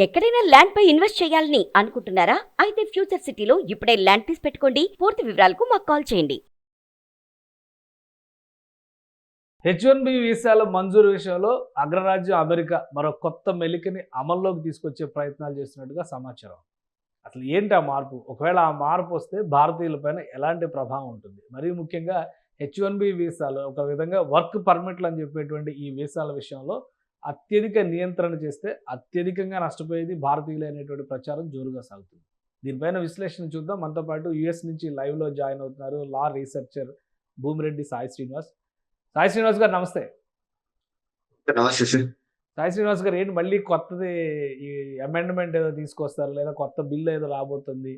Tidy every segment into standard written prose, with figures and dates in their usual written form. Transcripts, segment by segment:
ఎక్కడైనా ల్యాండ్ పై ఇన్వెస్ట్ చేయాలని అనుకుంటున్నారా? అయితే ఫ్యూచర్ సిటీలో ఇప్పుడే ల్యాండ్ పీస్ పెట్టుకోండి. పూర్తి వివరాలకు మాకు కాల్ చేయండి. H1B వీసాల మంజూరు విషయంలో అగ్రరాజ్యం అమెరికా మరో కొత్త మెలికని అమల్లోకి తీసుకొచ్చే ప్రయత్నాలు చేస్తున్నట్టుగా సమాచారం. అసలు ఏంటి ఆ మార్పు? ఒకవేళ ఆ మార్పు వస్తే భారతీయులపైన ఎలాంటి ప్రభావం ఉంటుంది? మరీ ముఖ్యంగా H1B వీసాలు ఒక విధంగా వర్క్ పర్మిట్లు అని చెప్పేటువంటి ఈ వీసాల విషయంలో అత్యధిక నియంత్రణ చేస్తే అత్యధికంగా నష్టపోయేది భారతీయులే అనేటువంటి ప్రచారం జోరుగా సాగుతుంది. దీనిపైన విశ్లేషణ చూద్దాం. మనతో పాటు యుఎస్ నుంచి లైవ్లో జాయిన్ అవుతున్నారు లా రీసెర్చర్ భూమిరెడ్డి సాయి శ్రీనివాస్. సాయి శ్రీనివాస్ గారు నమస్తే. నమస్తే సార్. సాయి శ్రీనివాస్ గారు, ఏంటి మళ్ళీ కొత్తది ఈ అమెండ్మెంట్ ఏదో తీసుకొస్తారు, లేదా కొత్త బిల్లు ఏదో రాబోతుంది,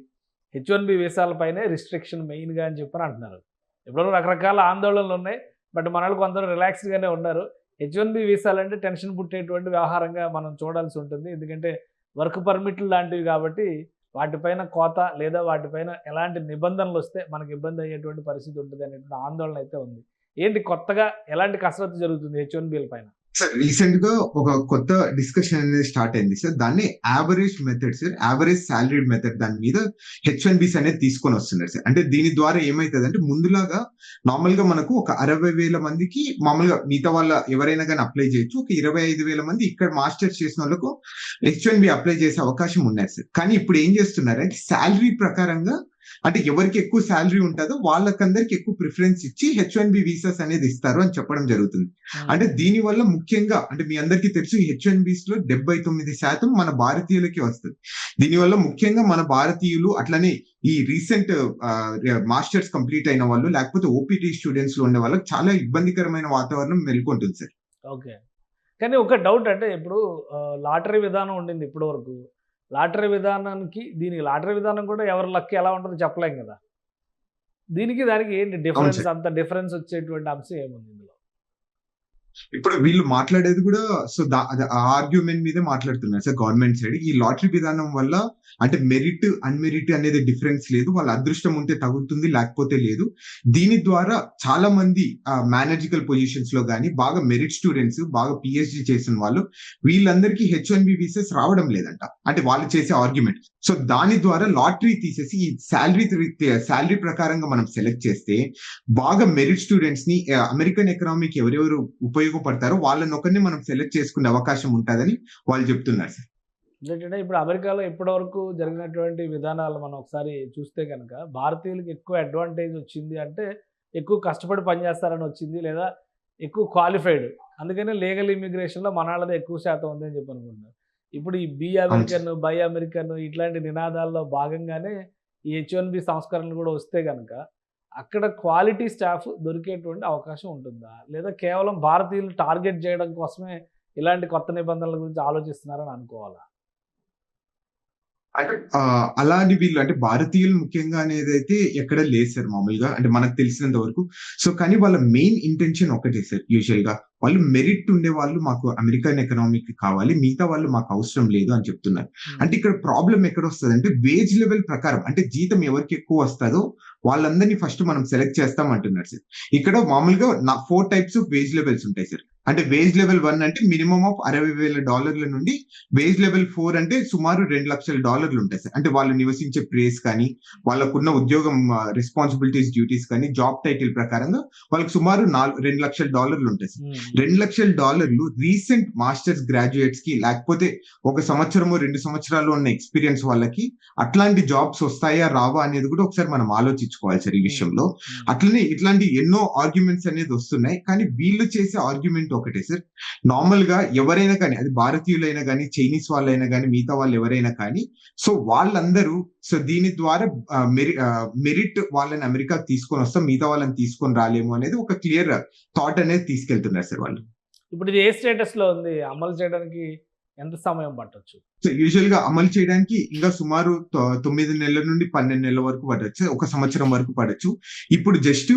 H1B వీసాలపైనే రిస్ట్రిక్షన్ మెయిన్గా అని చెప్పని అంటున్నారు. ఎప్పుడో రకరకాల ఆందోళనలు ఉన్నాయి, బట్ మన వాళ్ళు కొందరు రిలాక్స్డ్గానే ఉన్నారు. H1B వీసాలు అంటే టెన్షన్ పుట్టేటువంటి వ్యవహారంగా మనం చూడాల్సి ఉంటుంది. ఎందుకంటే వర్క్ పర్మిట్లు లాంటివి కాబట్టి వాటిపైన కోత లేదా వాటిపైన ఎలాంటి నిబంధనలు వస్తే మనకి ఇబ్బంది అయ్యేటువంటి పరిస్థితి ఉంటుంది అనేటువంటి ఆందోళన అయితే ఉంది. ఏంటి కొత్తగా ఎలాంటి కసరత్తు జరుగుతుంది H1Bల పైన? సార్ రీసెంట్ గా ఒక కొత్త డిస్కషన్ అనేది స్టార్ట్ అయింది సార్. దాన్ని average method sir, average salaried method దాని మీద H1Bs అనేది తీసుకొని వస్తున్నారు సార్. అంటే దీని ద్వారా ఏమైతుంది అంటే ముందులాగా నార్మల్ గా మనకు ఒక 60,000 మందికి మామూలుగా మిగతా వాళ్ళ ఎవరైనా కానీ అప్లై చేయొచ్చు. ఒక 25,000 మంది ఇక్కడ మాస్టర్స్ చేసిన వాళ్ళకు H1B అప్లై చేసే అవకాశం ఉన్నాయి సార్. కానీ ఇప్పుడు ఏం చేస్తున్నారంటే శాలరీ ప్రకారంగా అంటే ఎవరికి ఎక్కువ శాలరీ ఉంటుందో వాళ్ళకందరికి ఎక్కువ ప్రిఫరెన్స్ ఇచ్చి H1B వీసాస్ అనేది ఇస్తారు అని చెప్పడం జరుగుతుంది. అంటే దీని వల్ల ముఖ్యంగా అంటే మీ అందరికీ తెలుసు H1Bs లో 79% మన భారతీయులకి వస్తుంది. దీనివల్ల ముఖ్యంగా మన భారతీయులు అట్లనే ఈ రీసెంట్ మాస్టర్స్ కంప్లీట్ అయిన వాళ్ళు లేకపోతే ఓపీటీ స్టూడెంట్స్ లో ఉండే వాళ్ళకి చాలా ఇబ్బందికరమైన వాతావరణం నెలకొంటుంది సార్. ఓకే, కానీ ఒక డౌట్, అంటే ఇప్పుడు లాటరీ విధానం ఉండింది ఇప్పటి వరకు. లాటరీ విధానానికి దీనికి లాటరీ విధానం కూడా ఎవరి లక్ ఎలా ఉంటుందో చెప్పలేం కదా. దీనికి దానికి ఏంటి డిఫరెన్స్? అంత డిఫరెన్స్ వచ్చేటువంటి అంశం ఏముంది ఇందులో? ఇప్పుడు వీళ్ళు మాట్లాడేది కూడా సో ఆ ఆర్గ్యుమెంట్ మీదే మాట్లాడుతున్నారు సార్ గవర్నమెంట్ సైడ్. ఈ లాటరీ విధానం వల్ల అంటే మెరిట్ అన్మెరిట్ అనేది డిఫరెన్స్ లేదు, వాళ్ళ అదృష్టం ఉంటే తగులుతుంది లేకపోతే లేదు. దీని ద్వారా చాలా మంది మేనేజికల్ పొజిషన్స్ లో కానీ బాగా మెరిట్ స్టూడెంట్స్ బాగా పిహెచ్డి చేసిన వాళ్ళు వీళ్ళందరికీ H1B వీసాస్ రావడం లేదంట. అంటే వాళ్ళు చేసే ఆర్గ్యుమెంట్. సో దాని ద్వారా లాటరీ తీసేసి ఈ శాలరీ ప్రకారంగా మనం సెలెక్ట్ చేస్తే బాగా మెరిట్ స్టూడెంట్స్ ని అమెరికన్ ఎకనామీకి ఎవరెవరు ఉపయోగపడతారో వాళ్ళని ఒకరిని మనం సెలెక్ట్ చేసుకునే అవకాశం ఉంటుందని వాళ్ళు చెప్తున్నారు సార్. ఏంటంటే ఇప్పుడు అమెరికాలో ఇప్పటి వరకు జరిగినటువంటి విధానాలు మనం ఒకసారి చూస్తే కనుక భారతీయులకు ఎక్కువ అడ్వాంటేజ్ వచ్చింది అంటే ఎక్కువ కష్టపడి పనిచేస్తారని వచ్చింది, లేదా ఎక్కువ క్వాలిఫైడ్, అందుకనే లీగల్ ఇమిగ్రేషన్లో మనాళ్ళదే ఎక్కువ శాతం ఉంది అని చెప్పి అనుకుంటున్నారు. ఇప్పుడు ఈ బీ అమెరికన్ బై అమెరికన్ ఇట్లాంటి నినాదాల్లో భాగంగానే ఈ H1B సంస్కరణలు కూడా వస్తే కనుక అక్కడ క్వాలిటీ స్టాఫ్ దొరికేటువంటి అవకాశం ఉంటుందా, లేదా కేవలం భారతీయులు టార్గెట్ చేయడం కోసమే ఇలాంటి కొత్త నిబంధనల గురించి ఆలోచిస్తున్నారని అనుకోవాలా? అంటే అలాంటి వీళ్ళు అంటే భారతీయులు ముఖ్యంగా అనేది అయితే ఎక్కడ లేదు సార్ మామూలుగా అంటే మనకు తెలిసినంత వరకు. సో కానీ వాళ్ళ మెయిన్ ఇంటెన్షన్ ఒకటే సార్. యూజువల్ గా వాళ్ళు మెరిట్ ఉండే వాళ్ళు మాకు అమెరికన్ ఎకనామీకి కావాలి, మిగతా వాళ్ళు మాకు అవసరం లేదు అని చెప్తున్నారు. అంటే ఇక్కడ ప్రాబ్లం ఎక్కడ వస్తుంది అంటే వేజ్ లెవెల్ ప్రకారం అంటే జీతం ఎవరికి ఎక్కువ వస్తుందో వాళ్ళందరినీ ఫస్ట్ మనం సెలెక్ట్ చేస్తాం అంటున్నారు సార్. ఇక్కడ మామూలుగా 4 టైప్స్ ఆఫ్ వేజ్ లెవెల్స్ ఉంటాయి సార్. అంటే వేజ్ లెవెల్ 1 అంటే మినిమం ఆఫ్ $60,000 నుండి వేజ్ లెవెల్ 4 అంటే సుమారు $2,00,000 ఉంటాయి సార్. అంటే వాళ్ళు నివసించే ప్లేస్ కానీ వాళ్ళకున్న ఉద్యోగం రెస్పాన్సిబిలిటీస్ డ్యూటీస్ కానీ జాబ్ టైటిల్ ప్రకారంగా వాళ్ళకి సుమారు $2,00,000 ఉంటాయి సార్. $2,00,000 రీసెంట్ మాస్టర్స్ గ్రాడ్యుయేట్స్ కి లేకపోతే 1 సంవత్సరము 2 సంవత్సరాలు ఉన్న ఎక్స్పీరియన్స్ వాళ్ళకి అట్లాంటి జాబ్స్ వస్తాయా రావా అనేది కూడా ఒకసారి మనం ఆలోచించుకోవాలి సార్ ఈ విషయంలో. అట్లనే ఇట్లాంటి ఎన్నో ఆర్గ్యుమెంట్స్ అనేది వస్తున్నాయి, కానీ వీళ్ళు చేసే ఆర్గ్యుమెంట్ ఒకటే సార్. నార్మల్ గా ఎవరైనా కానీ అది భారతీయులైనా కానీ చైనీస్ వాళ్ళైనా కానీ మిగతా వాళ్ళు ఎవరైనా కానీ సో వాళ్ళందరూ సో దీని ద్వారా మెరిట్ వాళ్ళని అమెరికా తీసుకొని వస్తాం, మిగతా వాళ్ళని తీసుకొని రాలేము అనేది ఒక క్లియర్ థాట్ అనేది తీసుకెళ్తున్నారు సార్ వాళ్ళు. ఇప్పుడు ఇది ఏ స్టేటస్ లో ఉంది? అమలు చేయడానికి ఎంత సమయం పట్టొచ్చు? సో యూజువల్ గా అమలు చేయడానికి ఇంకా సుమారు 9 నెలల నుండి 12 నెలల వరకు పడవచ్చు, 1 సంవత్సరం వరకు పడచ్చు. ఇప్పుడు జస్ట్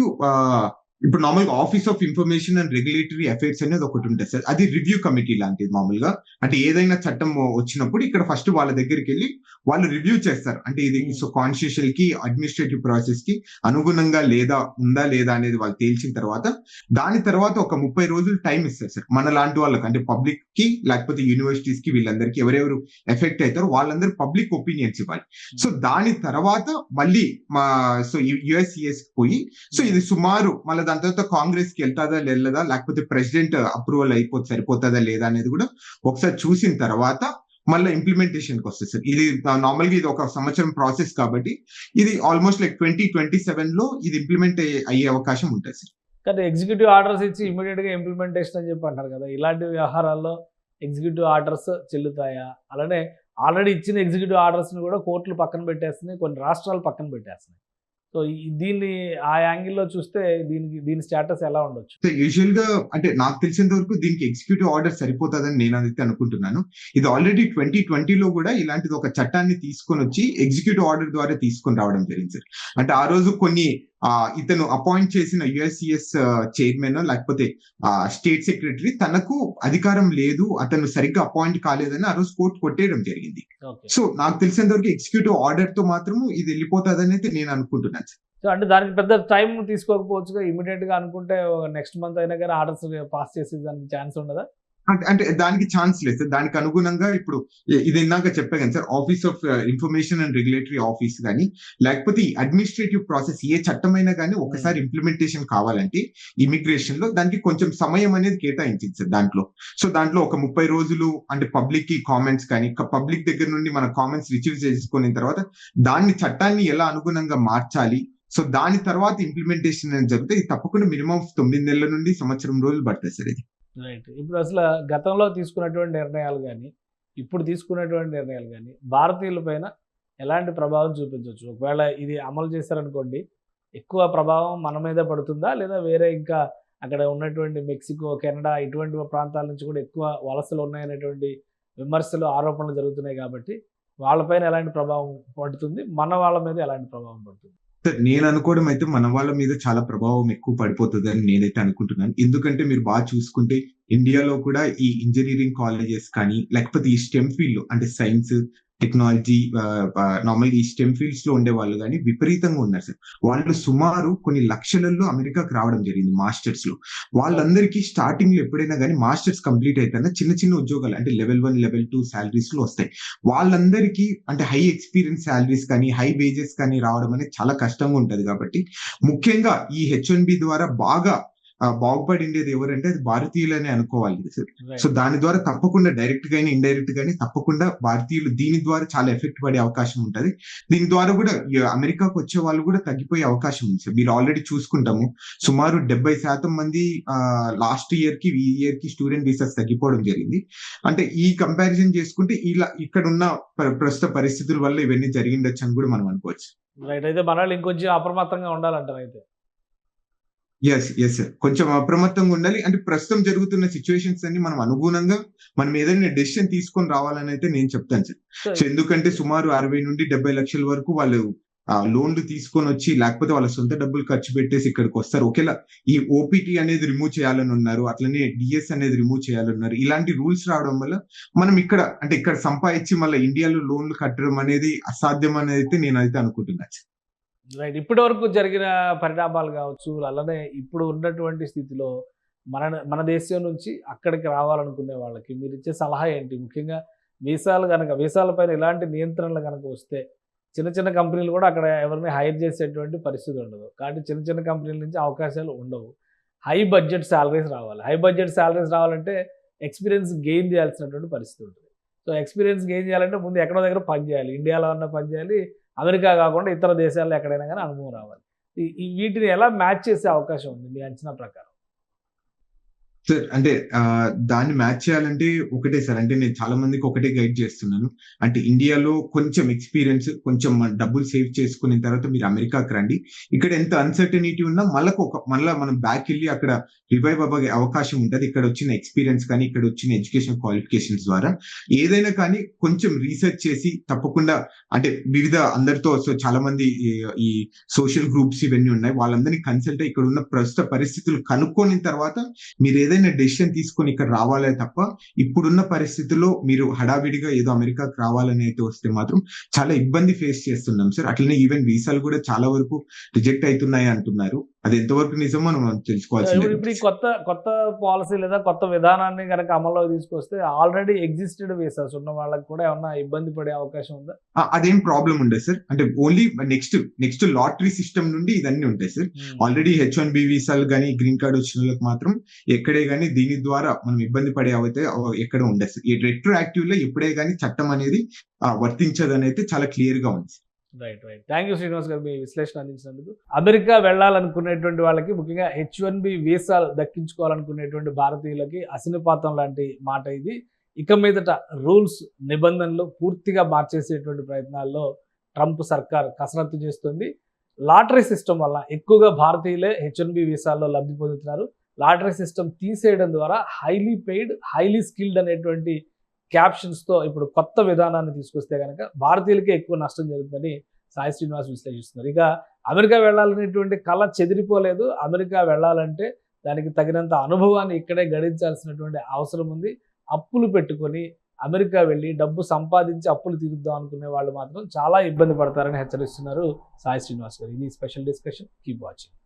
ఇప్పుడు నార్మల్గా office of information and regulatory affairs అనేది ఒకటి ఉంటుంది సార్. అది రివ్యూ కమిటీ లాంటిది మామూలుగా. అంటే ఏదైనా చట్టం వచ్చినప్పుడు ఇక్కడ ఫస్ట్ వాళ్ళ దగ్గరికి వెళ్ళి వాళ్ళు రివ్యూ చేస్తారు. అంటే ఇది సో కాన్స్టిట్యూషన్ కి అడ్మినిస్ట్రేటివ్ ప్రాసెస్ కి అనుగుణంగా ఉందా లేదా అనేది వాళ్ళు తేల్చిన తర్వాత దాని తర్వాత ఒక 30 రోజులు టైం ఇస్తారు సార్ మన లాంటి వాళ్ళకి. అంటే పబ్లిక్ కి లేకపోతే యూనివర్సిటీస్ కి వీళ్ళందరికీ ఎవరెవరు ఎఫెక్ట్ అవుతారో వాళ్ళందరూ పబ్లిక్ ఒపీనియన్స్ ఇవ్వాలి. సో దాని తర్వాత మళ్ళీ సో యుఎస్సిఎస్ పోయి సో ఇది సుమారు మళ్ళీ దాని తర్వాత కాంగ్రెస్ కి వెళ్తాదా వెళ్ళదా లేకపోతే ప్రెసిడెంట్ అప్రూవల్ సరిపోతుందా లేదా అనేది కూడా ఒకసారి చూసిన తర్వాత మళ్ళీ ఇంప్లిమెంటేషన్ కి వస్తుంది సార్. ఇది నార్మల్గా ఇది ఒక సంవత్సరం ప్రాసెస్ కాబట్టి ఇది ఆల్మోస్ట్ లైక్ 2027 లో ఇది ఇంప్లిమెంట్ అయ్యే అవకాశం ఉంటుంది సార్. కానీ ఎగ్జిక్యూటివ్ ఆర్డర్స్ ఇచ్చి ఇమీడియట్ గా ఇంప్లిమెంటేషన్ అని చెప్పి అంటారు కదా, ఇలాంటి వ్యవహారాల్లో ఎగ్జిక్యూటివ్ ఆర్డర్స్ చెల్లుతాయా? అలానే ఆల్రెడీ ఇచ్చిన ఎగ్జిక్యూటివ్ ఆర్డర్స్ ని కూడా కోర్టులు పక్కన పెట్టేస్తున్నాయి, కొన్ని రాష్ట్రాలు పక్కన పెట్టేస్తున్నాయి. సో దీన్ని ఆ యాంగిల్లో చూస్తే దీని స్టేటస్ ఎలా ఉండొచ్చు? యూజువల్ గా అంటే నాకు తెలిసినంత వరకు దీనికి ఎగ్జిక్యూటివ్ ఆర్డర్ సరిపోతుందని నేను అయితే అనుకుంటున్నాను. ఇది ఆల్రెడీ 2020లో కూడా ఇలాంటిది ఒక చట్టాన్ని తీసుకొని వచ్చి ఎగ్జిక్యూటివ్ ఆర్డర్ ద్వారా తీసుకొని రావడం జరిగింది సార్. అంటే ఆ రోజు కొన్ని ఇతను అపాయింట్ చేసిన యుఎస్సిఎస్ చైర్మన్ లేకపోతే స్టేట్ సెక్రటరీ తనకు అధికారం లేదు, అతను సరిగ్గా అపాయింట్ కాలేదని ఆ రోజు కోర్టు కొట్టేయడం జరిగింది. సో నాకు తెలిసినంత వరకు ఎగ్జిక్యూటివ్ ఆర్డర్ తో మాత్రము ఇది వెళ్ళిపోతుందని అయితే నేను అనుకుంటున్నాను. సో అంటే దానికి పెద్ద టైం తీసుకోకపోవచ్చుగా, ఇమీడియట్ గా అనుకుంటే నెక్స్ట్ మంత్ అయినా కానీ ఆర్డర్స్ పాస్ చేసే దానికి ఛాన్స్ ఉండదా? అంటే దానికి ఛాన్స్ లేదు సార్. దానికి అనుగుణంగా ఇప్పుడు ఇది ఇందాక చెప్పాను sir, office of information and regulatory office కానీ లేకపోతే ఈ అడ్మినిస్ట్రేటివ్ ప్రాసెస్ ఏ చట్టమైనా కానీ ఒకసారి ఇంప్లిమెంటేషన్ కావాలంటే ఇమిగ్రేషన్ లో దానికి కొంచెం సమయం అనేది కేటాయించింది సార్ దాంట్లో. సో దాంట్లో ఒక 30 రోజులు అంటే పబ్లిక్ కి కామెంట్స్ కానీ పబ్లిక్ దగ్గర నుండి మన కామెంట్స్ రిసీవ్ చేసుకున్న తర్వాత దాన్ని చట్టాన్ని ఎలా అనుగుణంగా మార్చాలి, సో దాని తర్వాత ఇంప్లిమెంటేషన్ అనేది జరిగితే ఇది తప్పకుండా మినిమం 9 నెలల నుండి సంవత్సరం రోజులు పడుతుంది సార్ ఇది. రైట్. ఇప్పుడు అసలు గతంలో తీసుకున్నటువంటి నిర్ణయాలు కానీ ఇప్పుడు తీసుకున్నటువంటి నిర్ణయాలు కానీ భారతీయుల పైన ఎలాంటి ప్రభావం చూపించవచ్చు? ఒకవేళ ఇది అమలు చేశారనుకోండి, ఎక్కువ ప్రభావం మన మీద పడుతుందా, లేదా వేరే ఇంకా అక్కడ ఉన్నటువంటి మెక్సికో, కెనడా ఇటువంటి ప్రాంతాల నుంచి కూడా ఎక్కువ వలసలు ఉన్నాయనేటువంటి విమర్శలు, ఆరోపణలు జరుగుతున్నాయి కాబట్టి వాళ్ళపైన ఎలాంటి ప్రభావం పడుతుంది, మన వాళ్ళ మీద ఎలాంటి ప్రభావం పడుతుంది? సార్ నేను అనుకోవడం అయితే మన వాళ్ళ మీద చాలా ప్రభావం ఎక్కువ పడిపోతుందని నేనైతే అనుకుంటున్నాను. ఎందుకంటే మీరు బాగా చూసుకుంటే ఇండియాలో కూడా ఈ ఇంజనీరింగ్ కాలేజెస్ కానీ లేకపోతే ఈ స్టెమ్ ఫీల్డ్ అంటే సైన్స్, టెక్నాలజీ, నార్మల్ ఈ స్టెమ్ ఫీల్డ్స్ లో ఉండే వాళ్ళు కానీ విపరీతంగా ఉన్నారు సార్. వాళ్ళు సుమారు కొన్ని లక్షలలో అమెరికాకు రావడం జరిగింది మాస్టర్స్ లో. వాళ్ళందరికీ స్టార్టింగ్ లో ఎప్పుడైనా కానీ మాస్టర్స్ కంప్లీట్ అయితేనే చిన్న చిన్న ఉద్యోగాలు అంటే లెవెల్ 1, లెవెల్ 2 శాలరీస్ లో వస్తాయి. వాళ్ళందరికీ అంటే హై ఎక్స్పీరియన్స్ శాలరీస్ కానీ హై వేజెస్ కానీ రావడం అనేది చాలా కష్టంగా ఉంటది. కాబట్టి ముఖ్యంగా ఈ H1B ద్వారా బాగా బాగుపడిండేది ఎవరంటే అది భారతీయులనే అనుకోవాలి సార్. సో దాని ద్వారా తప్పకుండా డైరెక్ట్ గానీ ఇండైరెక్ట్ గానీ తప్పకుండా భారతీయులు దీని ద్వారా చాలా ఎఫెక్ట్ పడే అవకాశం ఉంటది. దీని ద్వారా కూడా అమెరికాకు వచ్చే వాళ్ళు కూడా తగ్గిపోయే అవకాశం ఉంది సార్. మీరు ఆల్రెడీ చూసుకుంటాము సుమారు 70% మంది లాస్ట్ ఇయర్ కి ఈ ఇయర్ కి స్టూడెంట్ వీసాస్ తగ్గిపోవడం జరిగింది. అంటే ఈ కంపారిజన్ చేసుకుంటే ఇలా ఇక్కడ ఉన్న ప్రస్తుత పరిస్థితుల వల్ల ఇవన్నీ జరిగిండొచ్చు అని కూడా మనం అనుకోవచ్చు. రైట్. అయితే మన వాళ్ళు ఇంకొంచెం అప్రమత్తంగా ఉండాలంటారు అయితే. ఎస్ సార్, కొంచెం అప్రమత్తంగా ఉండాలి. అంటే ప్రస్తుతం జరుగుతున్న సిచ్యువేషన్స్ అన్ని మనం అనుగుణంగా మనం ఏదైనా డెసిషన్ తీసుకొని రావాలని అయితే నేను చెప్తాను సార్. సో ఎందుకంటే సుమారు 60 నుండి 70 లక్షల వరకు వాళ్ళు లోన్లు తీసుకొని వచ్చి లేకపోతే వాళ్ళ సొంత డబ్బులు ఖర్చు పెట్టేసి ఇక్కడికి వస్తారు. ఒకేలా ఈ ఓపీటీ అనేది రిమూవ్ చేయాలని ఉన్నారు, అట్లనే డిఎస్ అనేది రిమూవ్ చేయాలన్నారు. ఇలాంటి రూల్స్ రావడం వల్ల మనం ఇక్కడ సంపాదించి మళ్ళీ ఇండియాలో లోన్లు కట్టడం అనేది అసాధ్యం అనేది అయితే నేనైతే అనుకుంటున్నాను. రైట్. ఇప్పటి వరకు జరిగిన పరిణామాలు కావచ్చు, అలానే ఇప్పుడు ఉన్నటువంటి స్థితిలో మన దేశం నుంచి అక్కడికి రావాలనుకునే వాళ్ళకి మీరు ఇచ్చే సలహా ఏంటి? ముఖ్యంగా వీసాల పైన ఎలాంటి నియంత్రణలు కనుక వస్తే చిన్న చిన్న కంపెనీలు కూడా అక్కడ ఎవరిని హైర్ చేసేటువంటి పరిస్థితి ఉండదు. కాబట్టి చిన్న చిన్న కంపెనీల నుంచి అవకాశాలు ఉండవు. హై బడ్జెట్ శాలరీస్ రావాలి. హై బడ్జెట్ శాలరీస్ రావాలంటే ఎక్స్పీరియన్స్ గెయిన్ చేయాల్సినటువంటి పరిస్థితి ఉంటుంది. సో ఎక్స్పీరియన్స్ గెయిన్ చేయాలంటే ముందు ఎక్కడో దగ్గర పని చేయాలి. ఇండియాలో ఉన్న పని చేయాలి, అమెరికా కాకుండా ఇతర దేశాల్లో ఎక్కడైనా కానీ అనుభవం రావాలి. వీటిని ఎలా మ్యాచ్ చేసే అవకాశం ఉంది మీ అంచనా ప్రకారం? సార్ అంటే దాన్ని మ్యాచ్ చేయాలంటే ఒకటే సార్. అంటే నేను చాలా మందికి ఒకటే గైడ్ చేస్తున్నాను. అంటే ఇండియాలో కొంచెం ఎక్స్‌పీరియన్స్, కొంచెం డబ్బులు సేవ్ చేసుకున్న తర్వాత మీరు అమెరికాకి రండి. ఇక్కడ ఎంత అన్‌సర్టెనిటీ ఉన్నా మళ్ళా మనం బ్యాకెళ్ళి అక్కడ రివైవ్ అవ్వే అవకాశం ఉంటది. ఇక్కడ వచ్చిన ఎక్స్‌పీరియన్స్ కానీ, ఇక్కడ వచ్చిన ఎడ్యుకేషన్ క్వాలిఫికేషన్స్ ద్వారా ఏదైనా కానీ కొంచెం రీసెర్చ్ చేసి తప్పకుండా అంటే అందరితో చాలా మంది ఈ సోషల్ గ్రూప్స్ ఇవన్నీ ఉన్నాయి. వాళ్ళందరినీ కన్సల్ట్ అయ్యి ఇక్కడ ఉన్న ప్రస్తుత పరిస్థితులు కనుక్కొనిన తర్వాత మీరు ఏదైనా డెసిషన్ తీసుకొని ఇక్కడ రావాలే తప్ప, ఇప్పుడున్న పరిస్థితుల్లో మీరు హడావిడిగా ఏదో అమెరికాకి రావాలని అయితే వస్తే మాత్రం చాలా ఇబ్బంది ఫేస్ చేస్తున్నాం సార్. అట్లనే ఈవెన్ వీసాలు కూడా చాలా వరకు రిజెక్ట్ అవుతున్నాయి అంటున్నారు. అది ఎంతవరకు నిజమో మనం తెలుసుకోవాల్సింది. ఇప్పుడు ఈ కొత్త పాలసీ లేదా కొత్త విధానాన్ని కనుక అమల్లో తీసుకొస్తే ఆల్రెడీ ఎగ్జిస్టెడ్ వీసాస్ ఉన్న వాళ్ళకి కూడా ఏమన్నా ఇబ్బంది పడే అవకాశం ఉందా? అదేం ప్రాబ్లం ఉండదు సార్. అంటే ఓన్లీ నెక్స్ట్ లాటరీ సిస్టమ్ నుండి ఇదన్నీ ఉంటాయి సార్. ఆల్రెడీ H1B వీసాలు కానీ గ్రీన్ కార్డ్ వచ్చిన వాళ్ళకి మాత్రం ఎక్కడే గానీ దీని ద్వారా మనం ఇబ్బంది పడే అయితే ఎక్కడ ఉండదు సార్. ఈ రెట్రోయాక్టివ్ లో ఎప్పుడే గానీ చట్టం అనేది వర్తించదని అయితే చాలా క్లియర్ గా ఉంది. రైట్. థ్యాంక్ యూ శ్రీనివాస్ గారు మీ విశ్లేషణ అందించినందుకు. అమెరికా వెళ్ళాలనుకునేటువంటి వాళ్ళకి, ముఖ్యంగా H1B వీసాలు దక్కించుకోవాలనుకునేటువంటి భారతీయులకి అసినిపాతం లాంటి మాట ఇది. ఇక మీదట రూల్స్, నిబంధనలు పూర్తిగా మార్చేసేటువంటి ప్రయత్నాల్లో ట్రంప్ సర్కార్ కసరత్తు చేస్తుంది. లాటరీ సిస్టమ్ వల్ల ఎక్కువగా భారతీయులే H1B వీసాల్లో లబ్ధి పొందుతున్నారు. లాటరీ సిస్టమ్ తీసేయడం ద్వారా హైలీ పెయిడ్, హైలీ స్కిల్డ్ అనేటువంటి క్యాప్షన్స్తో ఇప్పుడు కొత్త విధానాన్ని తీసుకొస్తే కనుక భారతీయులకే ఎక్కువ నష్టం జరుగుతుందని సాయి శ్రీనివాస్ విశ్లేషిస్తున్నారు. ఇక అమెరికా వెళ్ళాలనేటువంటి కళ చెదిరిపోలేదు. అమెరికా వెళ్ళాలంటే దానికి తగినంత అనుభవాన్ని ఇక్కడే గడించాల్సినటువంటి అవసరం ఉంది. అప్పులు పెట్టుకొని అమెరికా వెళ్ళి డబ్బు సంపాదించి అప్పులు తీరుద్దాం అనుకునే వాళ్ళు మాత్రం చాలా ఇబ్బంది పడతారని హెచ్చరిస్తున్నారు సాయి శ్రీనివాస్ గారు. ఇది స్పెషల్ డిస్కషన్. Keep watching.